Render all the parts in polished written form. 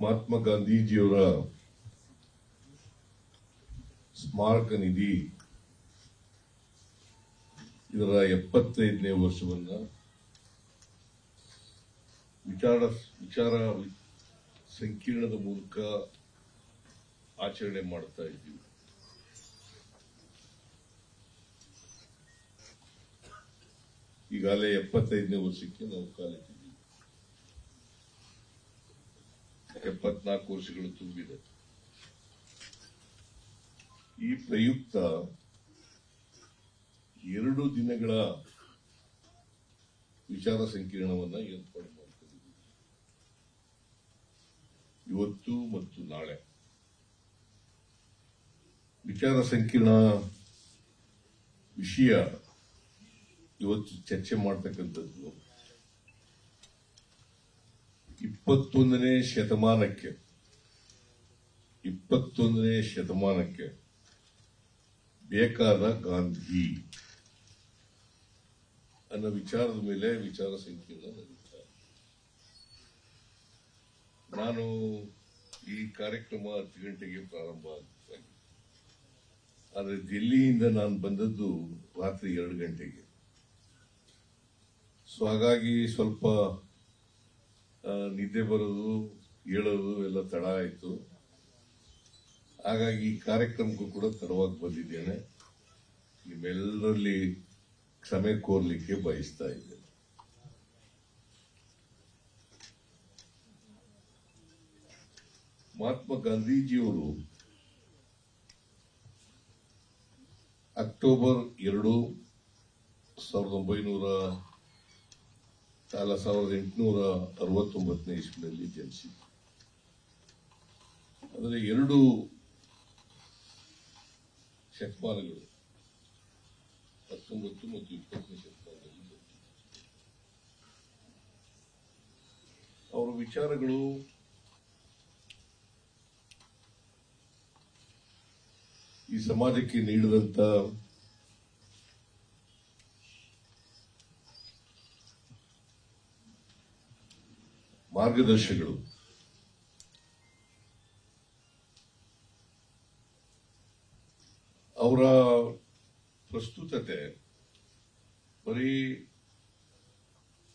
ಮಹಾತ್ಮ ಗಾಂಧೀಜಿಯವರ ಸ್ಮಾರಕ ನಿಧಿ ಇದರ 75ನೇ ವರ್ಷವನ್ನ ವಿಚಾರ ಸಂಕಿರಣದ ಮೂಲಕ ಆಚರಣೆ ಮಾಡ್ತಾ ಇದ್ದೀವಿ. ಈಗಾಗಲೇ 75ನೇ ವರ್ಷಕ್ಕೆ ನಾವು ಕಾಲಿಟ್ಟಿದ್ದೀವಿ. 74 ವರ್ಷಗಳು ತುಂಬಿದೆ. ಈ ಪ್ರಯುಕ್ತ 2 ದಿನಗಳ ವಿಚಾರ ಸಂಕಿರಣವನ್ನ ಏರ್ಪಾಡು ಮಾಡಿಕೊಂಡಿದ್ದೀವಿ. ಇವತ್ತು ಮತ್ತು ನಾಳೆ ವಿಚಾರ ಸಂಕಿರಣ ವಿಷಯ ಇವತ್ತು ಚರ್ಚೆ ಮಾಡತಕ್ಕಂಥದ್ದು 21ನೇ ಶತಮಾನಕ್ಕೆ ಬೇಕಾದ ಗಾಂಧಿ ಅನ್ನೋ ವಿಚಾರದ ಮೇಲೆ ವಿಚಾರ ಸಂಕಿರಣ ನಡೆಯುತ್ತೆ. ನಾನು ಈ ಕಾರ್ಯಕ್ರಮ 10 ಗಂಟೆಗೆ ಪ್ರಾರಂಭ ಆಗಿದೆ. ಆದರೆ ದಿಲ್ಲಿಯಿಂದ ನಾನು ಬಂದದ್ದು ರಾತ್ರಿ 2 ಗಂಟೆಗೆ. ಸೊ ಹಾಗಾಗಿ ಸ್ವಲ್ಪ ನಿದ್ದೆ ಬರೋದು ಹೇಳೋದು ಎಲ್ಲ ತಡ ಆಯಿತು. ಹಾಗಾಗಿ ಈ ಕಾರ್ಯಕ್ರಮಕ್ಕೂ ಕೂಡ ತಡವಾಗಿ ಬಂದಿದ್ದೇನೆ. ನಿಮ್ಮೆಲ್ಲರಲ್ಲಿ ಕ್ಷಮೆ ಕೋರ್ಲಿಕ್ಕೆ ಬಯಸ್ತಾ ಇದ್ದೇನೆ. ಮಹಾತ್ಮ ಗಾಂಧೀಜಿಯವರು ಅಕ್ಟೋಬರ್ 2, 1869ನೇ ಇಸ್ವಿನಲ್ಲಿ ಜನಿಸಿದರು. ಅಂದರೆ 2 ಶತಮಾನಗಳು 19 ಮತ್ತು 20ನೇ ಶತಮಾನದಲ್ಲಿ ಅವರ ವಿಚಾರಗಳು ಈ ಸಮಾಜಕ್ಕೆ ನೀಡಿದಂತ ಮಾರ್ಗದರ್ಶಗಳು ಅವರ ಪ್ರಸ್ತುತತೆ ಬರೀ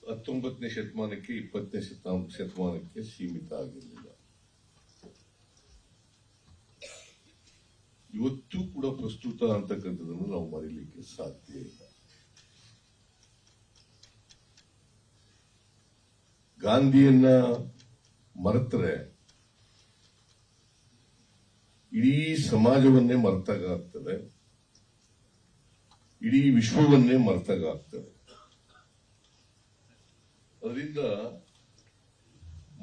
19ನೇ ಶತಮಾನಕ್ಕೆ 20ನೇ ಶತಮಾನಕ್ಕೆ ಸೀಮಿತ ಆಗಿರಲಿಲ್ಲ. ಇವತ್ತು ಕೂಡ ಪ್ರಸ್ತುತ ಅಂತಕ್ಕಂಥದ್ದನ್ನು ನಾವು ಮರೀಲಿಕ್ಕೆ ಸಾಧ್ಯ ಇಲ್ಲ. ಗಾಂಧಿಯನ್ನ ಮರೆತರೆ ಇಡೀ ಸಮಾಜವನ್ನೇ ಮರೆತಾಗ ಆಗ್ತದೆ, ಇಡೀ ವಿಶ್ವವನ್ನೇ ಮರೆತಾಗ ಆಗ್ತದೆ. ಅದರಿಂದ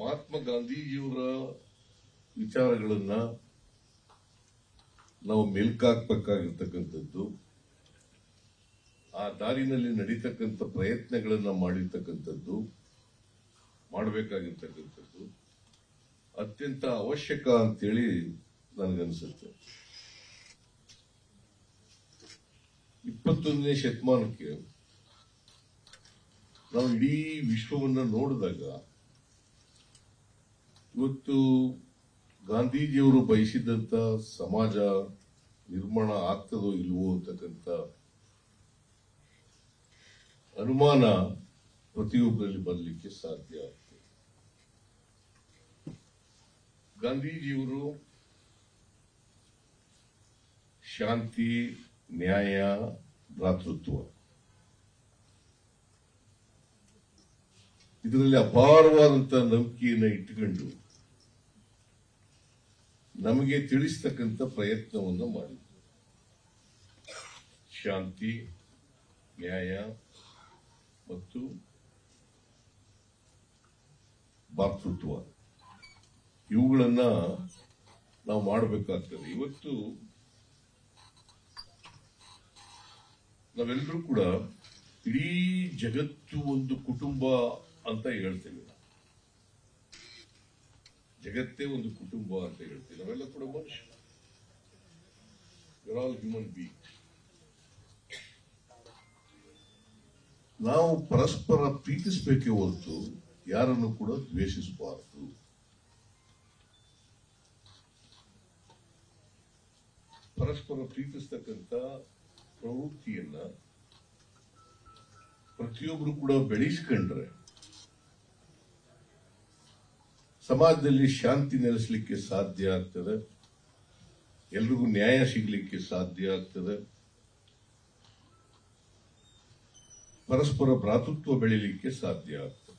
ಮಹಾತ್ಮ ಗಾಂಧೀಜಿಯವರ ವಿಚಾರಗಳನ್ನ ನಾವು ಮೆಲ್ಕಾಕ್ಬೇಕಾಗಿರ್ತಕ್ಕಂಥದ್ದು, ಆ ದಾರಿನಲ್ಲಿ ನಡೀತಕ್ಕಂಥ ಪ್ರಯತ್ನಗಳನ್ನ ಮಾಡಬೇಕಾಗಿರ್ತಕ್ಕಂಥದ್ದು ಅತ್ಯಂತ ಅವಶ್ಯಕ ಅಂತೇಳಿ ನನಗನ್ಸುತ್ತೆ. 21ನೇ ಶತಮಾನಕ್ಕೆ ನಾವು ಇಡೀ ವಿಶ್ವವನ್ನ ನೋಡಿದಾಗ ಇವತ್ತು ಗಾಂಧೀಜಿಯವರು ಬಯಸಿದಂತ ಸಮಾಜ ನಿರ್ಮಾಣ ಆಗ್ತದೋ ಇಲ್ವೋ ಅಂತಕ್ಕಂಥ ಅನುಮಾನ ಪ್ರತಿಯೊಬ್ಬರಲ್ಲಿ ಬರಲಿಕ್ಕೆ ಸಾಧ್ಯ ಆಗ್ತದೆ. ಗಾಂಧೀಜಿಯವರು ಶಾಂತಿ, ನ್ಯಾಯ, ಭ್ರಾತೃತ್ವ ಇದರಲ್ಲಿ ಅಪಾರವಾದಂತಹ ನಂಬಿಕೆಯನ್ನು ಇಟ್ಟುಕೊಂಡು ನಮಗೆ ತಿಳಿಸ್ತಕ್ಕಂಥ ಪ್ರಯತ್ನವನ್ನು ಮಾಡಿದ್ರು. ಶಾಂತಿ, ನ್ಯಾಯ ಮತ್ತು ಭ್ರಾತೃತ್ವ ಇವುಗಳನ್ನ ನಾವು ಮಾಡಬೇಕಾಗ್ತದೆ. ಇವತ್ತು ನಾವೆಲ್ಲರೂ ಕೂಡ ಇಡೀ ಜಗತ್ತು ಒಂದು ಕುಟುಂಬ ಅಂತ ಹೇಳ್ತೇವೆ. ಜಗತ್ತೇ ಒಂದು ಕುಟುಂಬ ಅಂತ ಹೇಳ್ತೇವೆ. ನಾವೆಲ್ಲ ಕೂಡ ಮನುಷ್ಯ, ಆಲ್ ಹ್ಯೂಮನ್ ಬೀಯಿಂಗ್. ನಾವು ಪರಸ್ಪರ ಪ್ರೀತಿಸಬೇಕೇ ಹೊರತು ಯಾರನ್ನು ಕೂಡ ದ್ವೇಷಿಸಬಾರದು. ಪರಸ್ಪರ ಪ್ರೀತಿಸ್ತಕ್ಕಂಥ ಪ್ರವೃತ್ತಿಯನ್ನ ಪ್ರತಿಯೊಬ್ಬರು ಕೂಡ ಬೆಳೆಸ್ಕೊಂಡ್ರೆ ಸಮಾಜದಲ್ಲಿ ಶಾಂತಿ ನೆಲೆಸಲಿಕ್ಕೆ ಸಾಧ್ಯ ಆಗ್ತದೆ, ಎಲ್ರಿಗೂ ನ್ಯಾಯ ಸಿಗಲಿಕ್ಕೆ ಸಾಧ್ಯ ಆಗ್ತದೆ, ಪರಸ್ಪರ ಭ್ರಾತೃತ್ವ ಬೆಳೀಲಿಕ್ಕೆ ಸಾಧ್ಯ ಆಗ್ತದೆ.